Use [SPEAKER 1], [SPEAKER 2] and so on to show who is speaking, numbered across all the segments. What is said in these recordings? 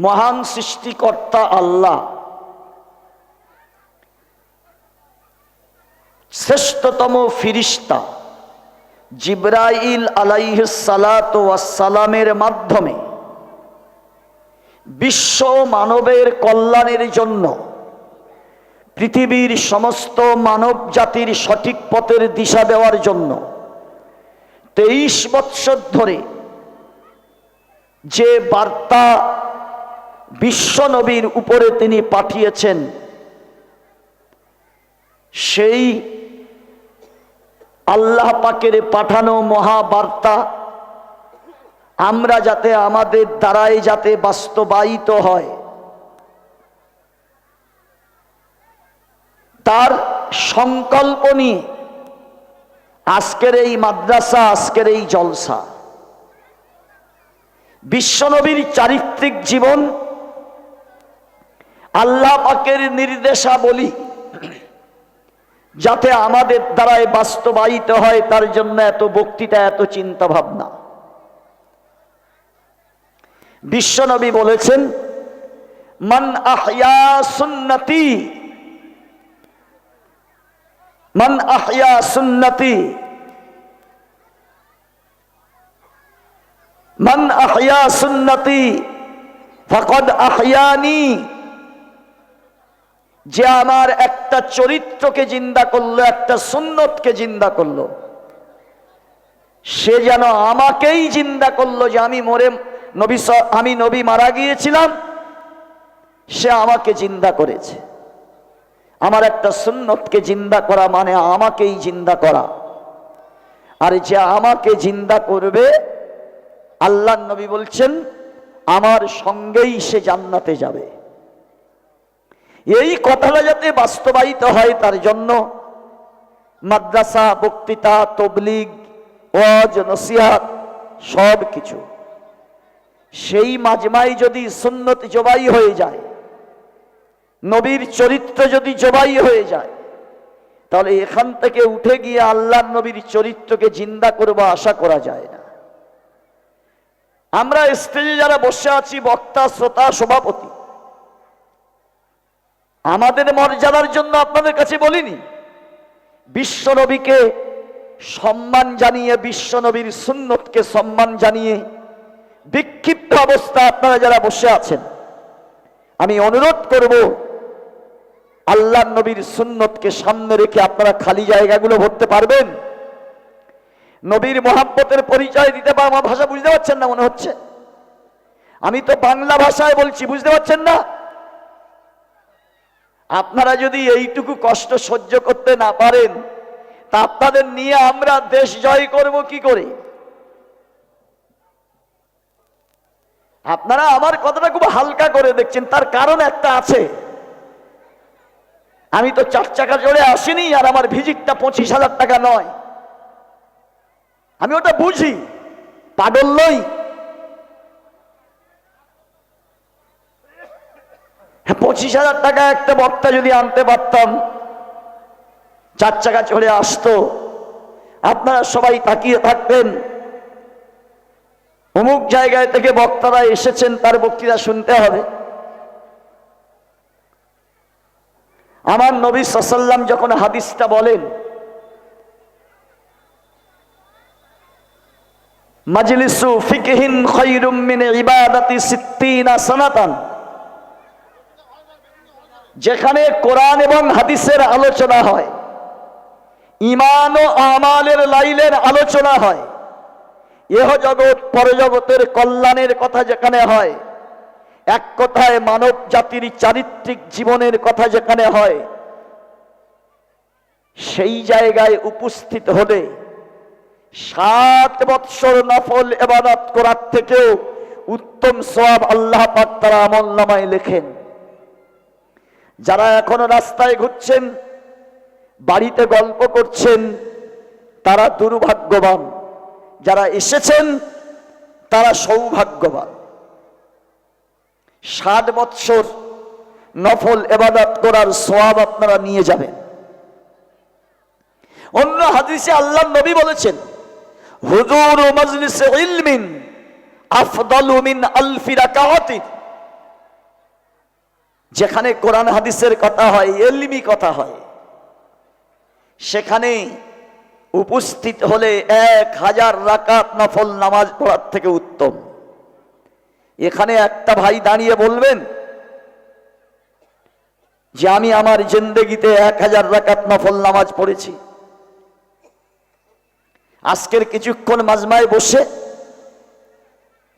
[SPEAKER 1] মহান সৃষ্টিকর্তা আল্লাহ শ্রেষ্ঠতম ফিরিস্তা জিবরাইল আলাইহিস সালাতু ওয়াস সালামের মাধ্যমে বিশ্ব মানবের কল্যাণের জন্য পৃথিবীর সমস্ত মানব জাতির সঠিক পথের দিশা দেওয়ার জন্য 23 বৎসর ধরে যে বার্তা বিশ্ব নবীর উপরে তিনি পাঠিয়েছেন, সেই আল্লাহ পাকের পাঠানো মহাবার্তা আমরা যাতে আমাদের দ্বারাই যাতে বাস্তবায়িত হয়, তার সংকল্প নিয়ে আজকের এই মাদ্রাসা, আজকের এই জলসা। বিশ্বনবীর চারিত্রিক জীবন, আল্লাহ পাকের নির্দেশাবলী যাতে আমাদের দ্বারাই বাস্তবায়িত হয়, তার জন্য এত বক্তৃতা, এত চিন্তা ভাবনা। বিশ্বনবী বলেছেন, মান আহয়া সুন্নতি, মান আহয়া সুন্নতি, মান আহয়া সুন্নতি ফাকাদ আহয়ানি। যে আমার একটা চরিত্রকে জিন্দা করলো, একটা সুন্নতকে জিন্দা করলো, সে যেন আমাকেই জিন্দা করলো। যে আমি নবী মারা গিয়েছিলাম, সে আমাকে জিন্দা করেছে। আমার একটা সুন্নতকে জিন্দা করা মানে আমাকেই জিন্দা করা। আর যে আমাকে জিন্দা করবে, আল্লাহর নবী বলছেন, আমার সঙ্গেই সে জান্নাতে যাবে। এই কথাটা যাতে বাস্তবায়িত হয়, তার জন্য মাদ্রাসা, বক্তৃতা, তবলিগ, ওয়াজ, নসিহত সব কিছু। সেই মাজমাই যদি সুন্নত জবাই হয়ে যায়, নবীর চরিত্র যদি জবাই হয়ে যায়, তাহলে এখান থেকে উঠে গিয়ে আল্লাহর নবীর চরিত্রকে জিন্দা করবো আশা করা যায় না। আমরা স্টেজে যারা বসে আছি, বক্তা, শ্রোতা, সভাপতি, আমাদের মর্যাদার জন্য আপনাদের কাছে বলিনি। বিশ্বনবীকে সম্মান জানিয়ে, বিশ্বনবীর সুন্নতকে সম্মান জানিয়ে বিক্ষিপ্ত অবস্থা আপনারা যারা বসে আছেন, আমি অনুরোধ করব, আল্লাহর নবীর সুন্নতকে সামনে রেখে আপনারা খালি জায়গাগুলো ভরতে পারবেন? নবীর মহাব্বতের পরিচয় দিতে পারবো। আমার ভাষা বুঝতে পারছেন না মনে হচ্ছে? আমি তো বাংলা ভাষায় বলছি, বুঝতে পারছেন না? আপনারা যদি এইটুকু কষ্ট সহ্য করতে না পারেন, তা আপনাদের নিয়ে আমরা দেশ জয় করব কি করে? আপনারা আমার কথাটা খুব হালকা করে দেখছেন, তার কারণ একটা আছে। আমি তো 4 চাকা জোরে আসিনি, আর আমার ভিজিটটা 25,000 টাকা নয়। আমি ওটা বুঝি, পাগল নই। 25,000 টাকা একটা বক্তা যদি আনতে পারতাম, 4 চাকা চড়ে আসতো, আপনারা সবাই তাকিয়ে থাকতেন, অমুক জায়গায় থেকে বক্তারা এসেছেন, তার বক্তৃতা শুনতে হবে। আমার নবী সাল্লাল্লাহু আলাইহি ওয়াসাল্লাম যখন হাদিসটা বলেন, মাজলিসু ফিকহিন খায়রুম মিন ইবাদাতি 60 সানাতান, যেখানে কোরআন এবং হাদিসের আলোচনা হয়, ঈমান ও আমালের লাইলের আলোচনা হয়, ইহ জগৎ পরজগতের কল্যাণের কথা যেখানে হয়, এক কথায় মানব জাতির চারিত্রিক জীবনের কথা যেখানে হয়, সেই জায়গায় উপস্থিত হলে 7 বৎসর নফল ইবাদত করার থেকেও উত্তম সওয়াব আল্লাহ পাক তার আমলনামায় লেখেন। যারা এখনো রাস্তায় ঘুরছেন, বাড়িতে গল্প করছেন, তারা দুর্ভাগ্যবান। যারা এসেছেন তারা সৌভাগ্যবান। 7 বৎসর নফল ইবাদত করার সওয়াব আপনারা নিয়ে যাবেন। অন্য হাদিসে আল্লাহর নবী বলেছেন, হুজুর মাজলিসে ইলমিন আফদালু মিন আলফি রাকাআতিন যেখানে কোরআন হাদিসের কথা হয়, ইলমি কথা হয়, সেখানে উপস্থিত হলে 1000 রাকাত নফল নামাজ পড়ার থেকে উত্তম। এখানে একটা ভাই দাঁড়িয়ে বলবেন যে আমি আমার জিন্দেগিতে 1000 রাকাত নফল নামাজ পড়েছি। আজকের কিছুক্ষণ মাজমায় বসে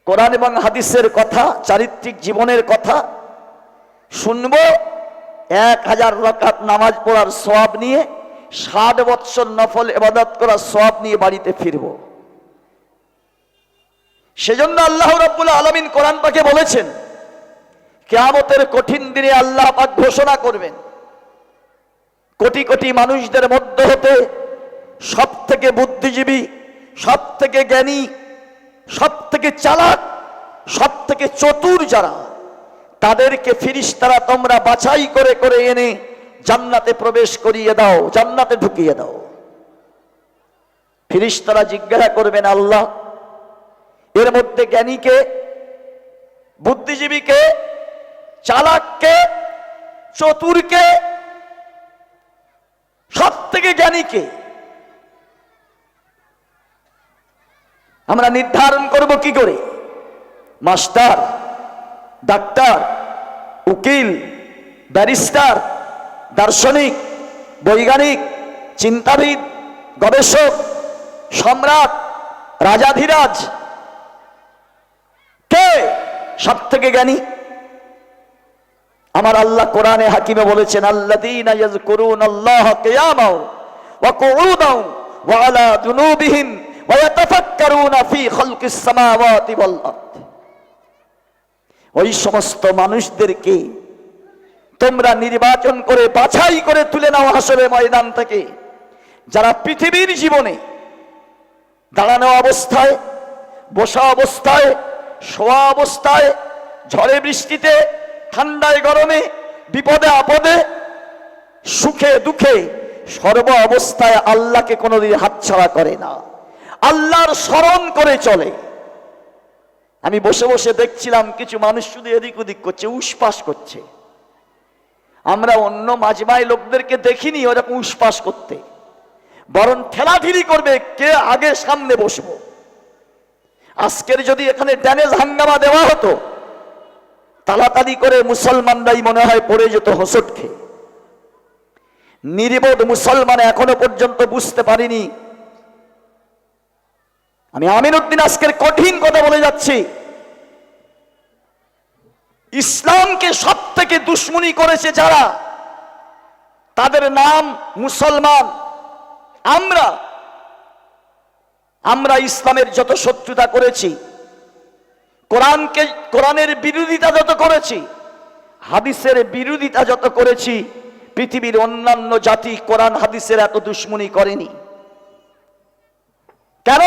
[SPEAKER 1] কোরআন এবং হাদিসের কথা, চারিত্রিক জীবনের কথা শুনব, 1000 রাকাত নামাজ পড়ার সওয়াব নিয়ে 60 বৎসর নফল ইবাদত করার সওয়াব নিয়ে বাড়িতে ফিরব। সেজন্য আল্লাহ রাব্বুল আলামিন কোরআন পাকে বলেছেন, কিয়ামতের কঠিন দিনে আল্লাহ পাক ঘোষণা করবেন, কোটি কোটি মানুষদের মধ্য হতে সব থেকে বুদ্ধিজীবী, সব থেকে জ্ঞানী, সব থেকে চালাক, সব থেকে চতুর যারা, তাদেরকে ফেরেশতারা তোমরা বাছাই করে করে এনে জান্নাতে প্রবেশ করিয়ে দাও, জান্নাতে ঢুকিয়ে দাও। ফেরেশতারা জিজ্ঞাসা করবেন, আল্লাহ, এর মধ্যে জ্ঞানীকে, বুদ্ধিজীবীকে, চালাককে, চতুরকে, সব থেকে জ্ঞানীকে আমরা নির্ধারণ করব কি করে? মাস্টার, ডাক্তার, উকিল, ব্যারিস্টার, দার্শনিক, বৈজ্ঞানিক, চিন্তাবিদ, গবেষক, সম্রাট, রাজাধিরাজ, কে সব থেকে জ্ঞানী? আমার আল্লাহ কোরআনে হাকিমে বলেছেন, আল্লাযীনা ইয়াযকুরুনাল্লাহা কিয়ামান ওয়া কুউদান ওয়া আলা জুনুবিহিম ওয়া ইয়াতাফাক্কারুনা ফি খালকিস সামাওয়াতি ওয়াল আরদ। ওই সমস্ত মানুষদেরকে তোমরা নির্বাচন করে বাছাই করে তুলে নাও হাসরের ময়দান থেকে, যারা পৃথিবীর জীবনে দাঁড়ানো অবস্থায়, বসা অবস্থায়, শোয়া অবস্থায়, ঝড়ে বৃষ্টিতে, ঠান্ডায় গরমে, বিপদে আপদে, সুখে দুঃখে, সর্ব অবস্থায় আল্লাহকে কোনোদিন হাতছাড়া করে না, আল্লাহর স্মরণ করে চলে। আমি বসে বসে দেখছিলাম কিছু মানুষ শুধু এদিক ওদিক করছে, উসপাস করছে। আমরা অন্য মাজমায় লোকদেরকে দেখিনি ওরকম উসপাস করতে, বরং ঠেলাঠেলি করবে কে আগে সামনে বসবো। আজকের যদি এখানে ড্যামেজ হাঙ্গামা দেওয়া হতো, তাড়াতাড়ি করে মুসলমানরাই মনে হয় পড়ে যেত হোঁচট খেয়ে। নির্বোধ মুসলমান এখনো পর্যন্ত বুঝতে পারিনি। আমি আমিনউদ্দিন আজকের কঠিন কথা বলে যাচ্ছি, ইসলামকে সব থেকে দুশ্মনী করেছে যারা, তাদের নাম মুসলমান। আমরা ইসলামের যত শত্রুতা করেছি, কোরআনের বিরোধিতা যত করেছি, হাদিসের বিরোধিতা যত করেছি, পৃথিবীর অন্যান্য জাতি কোরআন হাদিসের এত দুশ্মনী করেনি। কেন?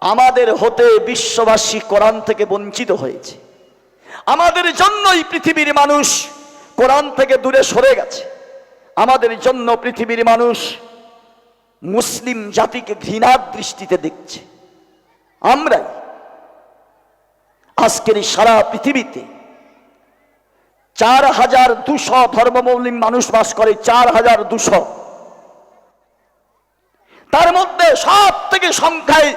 [SPEAKER 1] আমাদের হতে বিশ্ববাসী কোরআন থেকে বঞ্চিত হয়েছে। আমাদের জন্যই পৃথিবীর মানুষ কোরআন থেকে দূরে সরে গেছে। আমাদের জন্য পৃথিবীর মানুষ মুসলিম জাতিকে ঘৃণার দৃষ্টিতে দেখছে। আমরাই আজকের সারা পৃথিবীতে 4200 ধর্মাবলম্বী মানুষ বাস করে, 4200। তার মধ্যে সব থেকে সংখ্যায়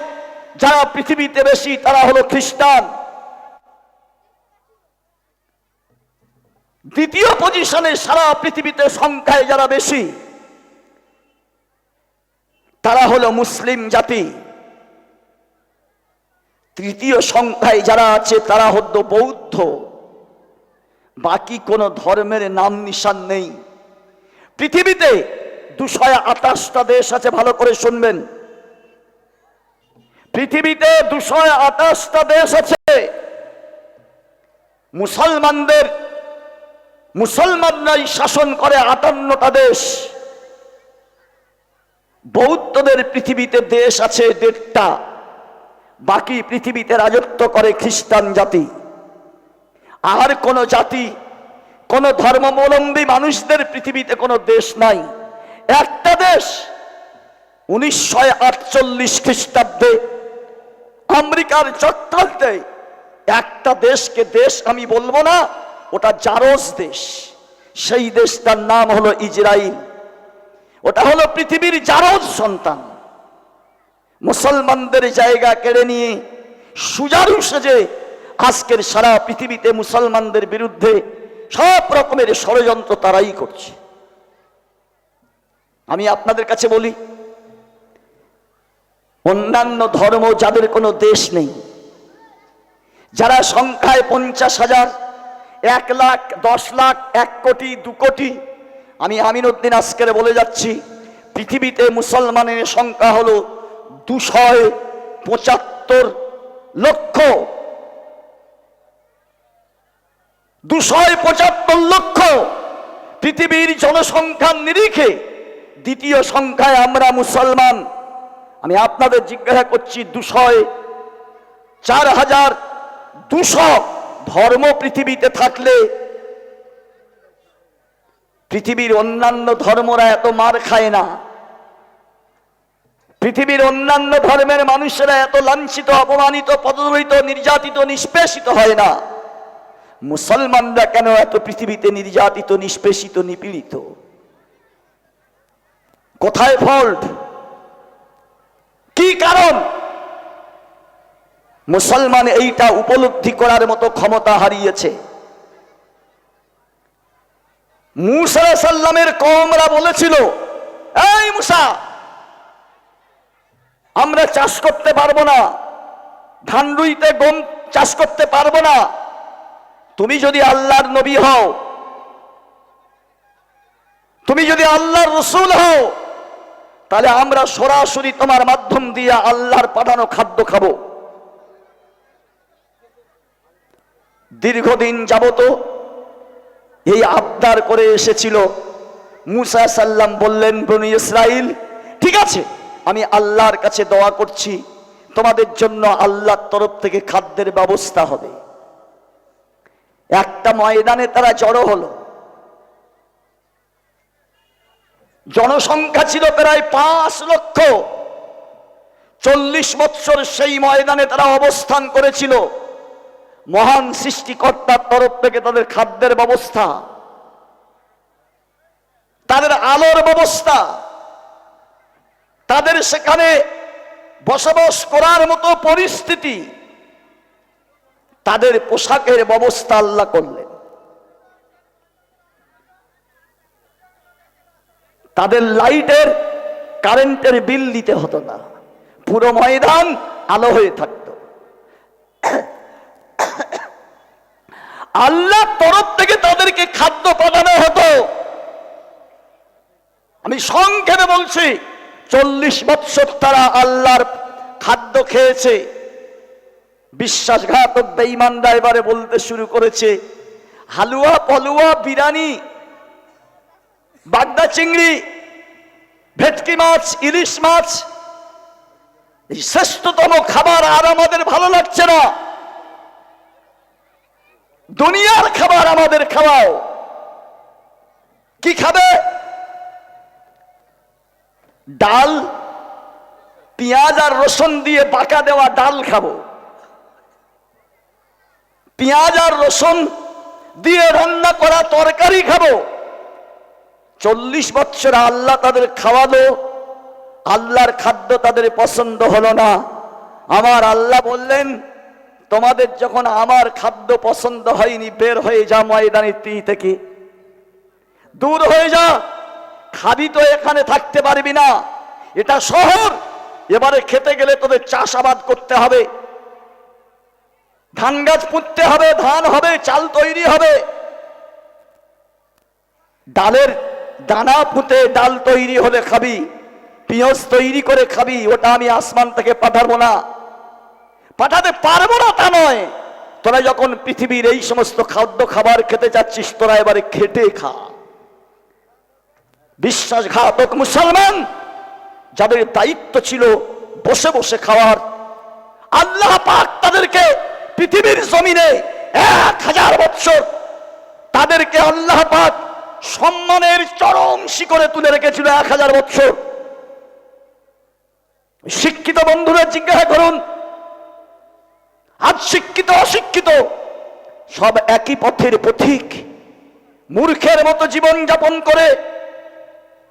[SPEAKER 1] যারা পৃথিবীতে বেশি তারা হলো খ্রিস্টান। দ্বিতীয় পজিশনে সারা পৃথিবীতে সংখ্যায় যারা বেশি তারা হলো মুসলিম জাতি। তৃতীয় সংখ্যায় যারা আছে তারা হলো বৌদ্ধ। বাকি কোন ধর্মের নাম নিশান নেই। পৃথিবীতে 228টা দেশ আছে, ভালো করে শুনবেন। পৃথিবীতে 228টা দেশ আছে। মুসলমানরাই শাসন করে 58টা দেশ। বৌদ্ধদের পৃথিবীতে দেশ আছে 1.5টা। বাকি পৃথিবীতে রাজত্ব করে খ্রিস্টান জাতি। আর কোন জাতি, কোন ধর্মাবলম্বী মানুষদের পৃথিবীতে কোনো দেশ নাই। একটা দেশ 1948 খ্রিস্টাব্দে আমেরিকার চক্রান্তে একটা দেশকে দেশ আমি বলবো না, ওটা জারজ দেশ, সেই দেশটার নাম হলো ইজরাইল। ওটা হলো পৃথিবীর জারজ সন্তান। মুসলমানদের জায়গা কেড়ে নিয়ে সুজারু সেজে আজকের সারা পৃথিবীতে মুসলমানদের বিরুদ্ধে সব রকমের ষড়যন্ত্র তারাই করছে। আমি আপনাদের কাছে বলি, অন্যান্য ধর্ম যাদের কোনো দেশ নেই, যারা সংখ্যায় 50,000, 1 লাখ, 10 লাখ, 1 কোটি, 2 কোটি, আমি আমিনউদ্দিন আজকের বলে যাচ্ছি, পৃথিবীতে মুসলমানের সংখ্যা হলো 275 লক্ষ। 275 লক্ষ পৃথিবীর জনসংখ্যার নিরিখে দ্বিতীয় সংখ্যায় আমরা মুসলমান। আমি আপনাদের জিজ্ঞাসা করছি, 4,200 ধর্ম পৃথিবীতে থাকলে পৃথিবীর অন্যান্য ধর্মরা এত মার খায় না, পৃথিবীর অন্যান্য ধর্মের মানুষেরা এত লাঞ্ছিত, অপমানিত, পদদলিত, নির্যাতিত, নিষ্পেষিত হয় না, মুসলমানরা কেন এত পৃথিবীতে নির্যাতিত, নিষ্পেষিত, নিপীড়িত? কোথায় ফল্ট? কি কারণ? মুসলমান এইটা উপলব্ধি করার মতো ক্ষমতা হারিয়েছে। মূসা আলাইহিস সালামের কওমরা বলেছিল, এই মূসা, আমরা চাষ করতে পারবো না, ধান রুইতে গম চাষ করতে পারবো না, তুমি যদি আল্লাহর নবী হও, তুমি যদি আল্লাহর রাসূল হও, তাহলে আমরা সরাসরি তোমার মাধ্যম দিয়ে আল্লাহর পাঠানো খাদ্য খাবো। দীর্ঘদিন যাবত এই আবদার করে এসেছিল। মূসা সাল্লাম বললেন, বনী ইসরাইল, ঠিক আছে, আমি আল্লাহর কাছে দোয়া করছি, তোমাদের জন্য আল্লাহর তরফ থেকে খাদ্যের ব্যবস্থা হবে। একটা ময়দানে তারা জড়ো হলো। জনসংখ্যা ছিল প্রায় 5 লক্ষ। 40 বৎসর সেই ময়দানে তারা অবস্থান করেছিল। মহান সৃষ্টিকর্তার তরফ থেকে তাদের খাদ্যের ব্যবস্থা, তাদের আলোর ব্যবস্থা, তাদের সেখানে বসবাস করার মতো পরিস্থিতি, তাদের পোশাকের ব্যবস্থা আল্লাহ করলেন। তাদের লাইটের, কারেন্টের বিল দিতে হতো না, পুরো ময়দান আলো হয়ে থাকত। আল্লাহর তরফ থেকে তাদেরকে খাদ্য পাঠানো হতো। আমি সংক্ষেপে বলছি, 40 বৎসর তারা আল্লাহর খাদ্য খেয়েছে। বিশ্বাসঘাতক বেঈমানরা এবারে বলতে শুরু করেছে, হালুয়া, পলুয়া, বিরিয়ানি, বাগদা চিংড়ি, ভেটকি মাছ, ইলিশ মাছ, এই শ্রেষ্ঠতম খাবার আর আমাদের ভালো লাগছে না। দুনিয়ার খাবার আমাদের খাওয়াও। কি খাবে? ডাল, পেঁয়াজ আর রসুন দিয়ে বাঁকা দেওয়া ডাল খাবো, পেঁয়াজ আর রসুন দিয়ে রান্না করা তরকারি খাবো। 40 বৎসর আল্লাহ তাদের খাওয়ালো, আল্লাহর খাদ্য তাদের পছন্দ হলো না। আমার আল্লাহ বললেন, তোমাদের যখন আমার খাদ্য পছন্দ হয়নি, বের হয়ে যা ময়দানের থেকে, দূর হয়ে যা। খাবি তো এখানে থাকতে পারবি না, এটা শহর। এবারে খেতে গেলে তোদের চাষাবাদ করতে হবে, ধান গাছ পুঁততে হবে, ধান হবে, চাল তৈরি হবে, ডালের দানা পুঁতে ডাল তৈরি হলে খাবি, পেঁয়াজ তৈরি করে খাবি। ওটা আমি আসমান থেকে পাঠাবো না, পাঠাতে পারবো না তা নয়। তোরা যখন পৃথিবীর এই সমস্ত খাদ্য খাবার খেতে চাচ্ছিস, তোরা এবারে খেটে খা। বিশ্বাসঘাতক মুসলমান, যাদের দায়িত্ব ছিল বসে বসে খাওয়ার, আল্লাহ পাক তাদেরকে পৃথিবীর জমিনে 1000 বৎসর তাদেরকে আল্লাহ পাক সম্মানের চরম শিখরে তুলে রেখেছিল। 1000 বৎসর। শিক্ষিত বন্ধুরা জিজ্ঞাসা করুন, আজ শিক্ষিত অশিক্ষিত সব একই পথের পথিক, মূর্খের মতো জীবন যাপন করে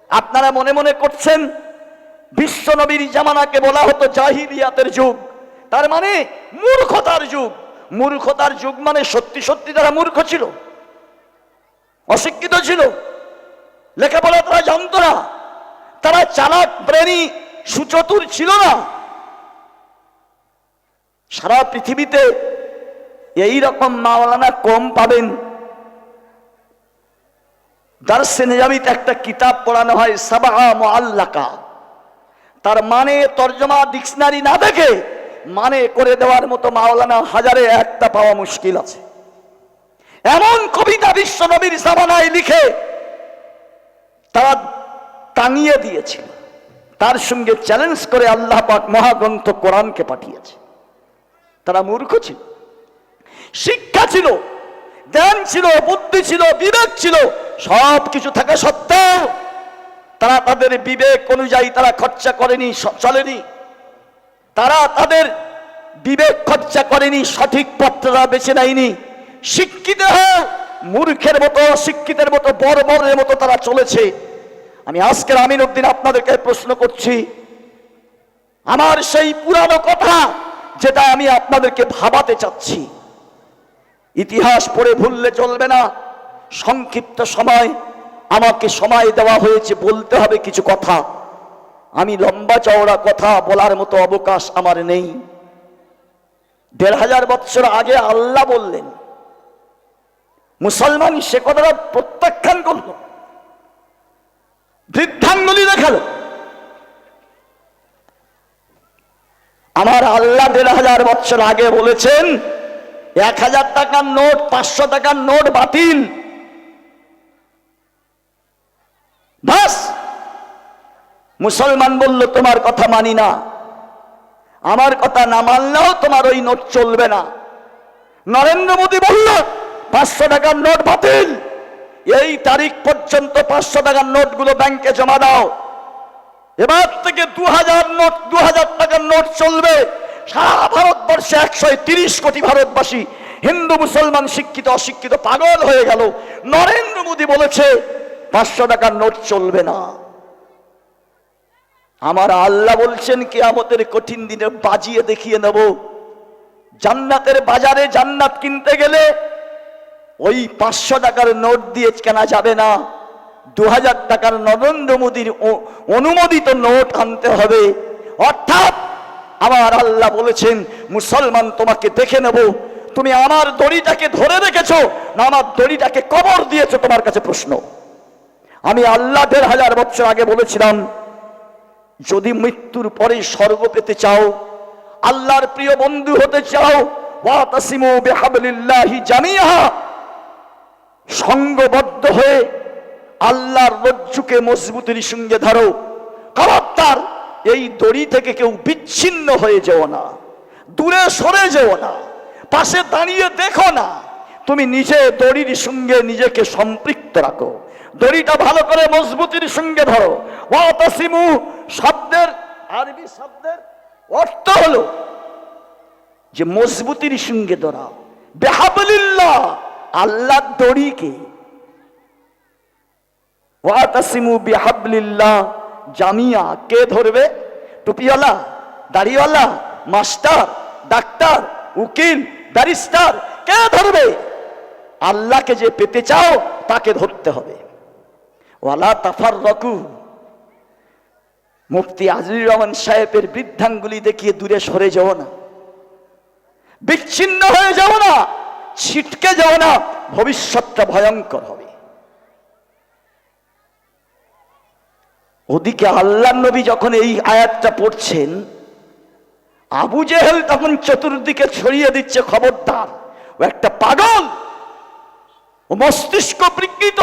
[SPEAKER 1] আপনারা মনে মনে করছেন বিশ্ব নবীর জামানাকে বলা হতো জাহিলিয়াতের যুগ, তার মানে মূর্খতার যুগ। মূর্খতার যুগ মানে সত্যি সত্যি তারা মূর্খ ছিল, অশিক্ষিত ছিল, লেখাপড়া তারা জানতো না, তারা চালাক ব্রেনি সুচতুর ছিল না। সারা পৃথিবীতে এই রকম মাওলানা কম পাবেন। দারসে নিজামিতে একটা কিতাব পড়ানো হয় সাবা মুআল্লাকা, তার মানে তর্জমা ডিকশনারি না দেখে মানে করে দেওয়ার মতো মাওলানা হাজারে একটা পাওয়া মুশকিল আছে। এমন কবিতা বিশ্ব নবীর জামানায় লিখে তারা টাঙিয়ে দিয়েছিল, তার সঙ্গে চ্যালেঞ্জ করে আল্লাহ পাক মহাগ্রন্থ কোরআনকে পাঠিয়েছে। তারা মূর্খ ছিল, শিক্ষা ছিল, জ্ঞান ছিল, বুদ্ধি ছিল, বিবেক ছিল, সব কিছু থাকা সত্ত্বেও তারা তাদের বিবেক অনুযায়ী তারা খরচা করেনি, চলেনি। তারা তাদের বিবেক খরচা করেনি, সঠিক পথটা বেছে নেয়নি। শিক্ষিত হয়ে মূর্খের মতো, অশিক্ষিতের মতো, বর্বরের মতো তারা চলেছে। আমি আজকের আমিনউদ্দিন আপনাদেরকে প্রশ্ন করছি, আমার সেই পুরানো কথা যেটা আমি আপনাদেরকে ভাবাতে চাচ্ছি, ইতিহাস পড়ে ভুললে চলবে না। সংক্ষিপ্ত সময় আমাকে সময় দেওয়া হয়েছে, বলতে হবে কিছু কথা। আমি লম্বা চওড়া কথা বলার মতো অবকাশ আমার নেই। 1500 বছর আগে আল্লাহ বললেন, মুসলমান সে কথাটা প্রত্যাখ্যান করল, বৃদ্ধাঙ্গুলি দেখালো। আমার আল্লাহ 1500 বছর আগে বলেছেন 1000 টাকার নোট, 500 টাকার নোট বাতিল। বাস, মুসলমান বলল তোমার কথা মানি না, আমার কথা না মানলেও তোমার ওই নোট চলবে না। নরেন্দ্র মোদী বলল 500 টাকার নোট বাতিল, এই তারিখ পর্যন্ত 500 টাকার নোটগুলো ব্যাংকে জমা দাও। এবার থেকে 2000 টাকার নোট চলবে। সারা ভারতবর্ষে 130 কোটি ভারতবাসী, হিন্দু মুসলমান, শিক্ষিত অশিক্ষিত পাগল হয়ে গেল। নরেন্দ্র মোদী বলেছে 500 টাকার নোট চলবে না। আমার আল্লাহ বলছেন কিয়ামতের কঠিন দিনে বাজিয়ে দেখিয়ে নেব। জান্নাতের বাজারে জান্নাত কিনতে গেলে ওই 500 টাকার নোট দিয়ে কেনা যাবে না, 2000 টাকার নরেন্দ্র মোদীর অনুমোদিত নোট আনতে হবে। অর্থাৎ আমার আল্লাহ বলেছেন, মুসলমান তোমাকে দেখে নেব, তুমি আমার দড়িটাকে ধরে রেখেছো না আমার দড়িটাকে কবর দিয়েছো, তোমার কাছে প্রশ্ন। আমি আল্লাহ 1500 বছর আগে বলেছিলাম, যদি মৃত্যুর পরে স্বর্গ পেতে চাও, আল্লাহর প্রিয় বন্ধু হতে চাও, ওয়াতাসিমু বিহাবলিল্লাহি জামিআ, সঙ্গবদ্ধ হয়ে আল্লাহর রজ্জুকে মজবুতির সঙ্গে ধরো। খবরদার এই দড়ি থেকে কেউ বিচ্ছিন্ন হয়ে যেও না, দূরে সরে যেও না, পাশে দাঁড়িয়ে দেখো না, তুমি নিজে দড়ির সঙ্গে নিজেকে সম্পৃক্ত রাখো। দড়িটা ভালো করে মজবুতির সঙ্গে ধরো। ওয়াতাসিমু শব্দের আরবি শব্দের অর্থ হলো যে মজবুতির সঙ্গে ধরা। বিহাবলিল্লাহ, আল্লাহর দড়িকে। ওয়াতাসিমু বিহাবলিল্লাহ জামিয়া, কে ধরবে? টুপিওয়ালা, দাড়িওয়ালা, মাস্টার, ডাক্তার, উকিল, ব্যারিস্টার, কে ধরবে? আল্লাহকে যে পেতে চাও তাকে ধরতে হবে। ওয়ালা তাফাররাকু, মুফতি আজিজুর রহমান সাহেবের বৃদ্ধাঙ্গুলি দেখিয়ে দূরে সরে যাও না, বিচ্ছিন্ন হয়ে যাও না, ছিটকে যাও না, ভবিষ্যৎটা ভয়ঙ্কর হবে। ওদিকে আল্লাহ নবী যখন এই আয়াতটা পড়ছেন, আবু জেহেল তখন চতুর্দিকে ছড়িয়ে দিচ্ছে, খবরদার, ও একটা পাগল, ও মস্তিষ্ক বিকৃত।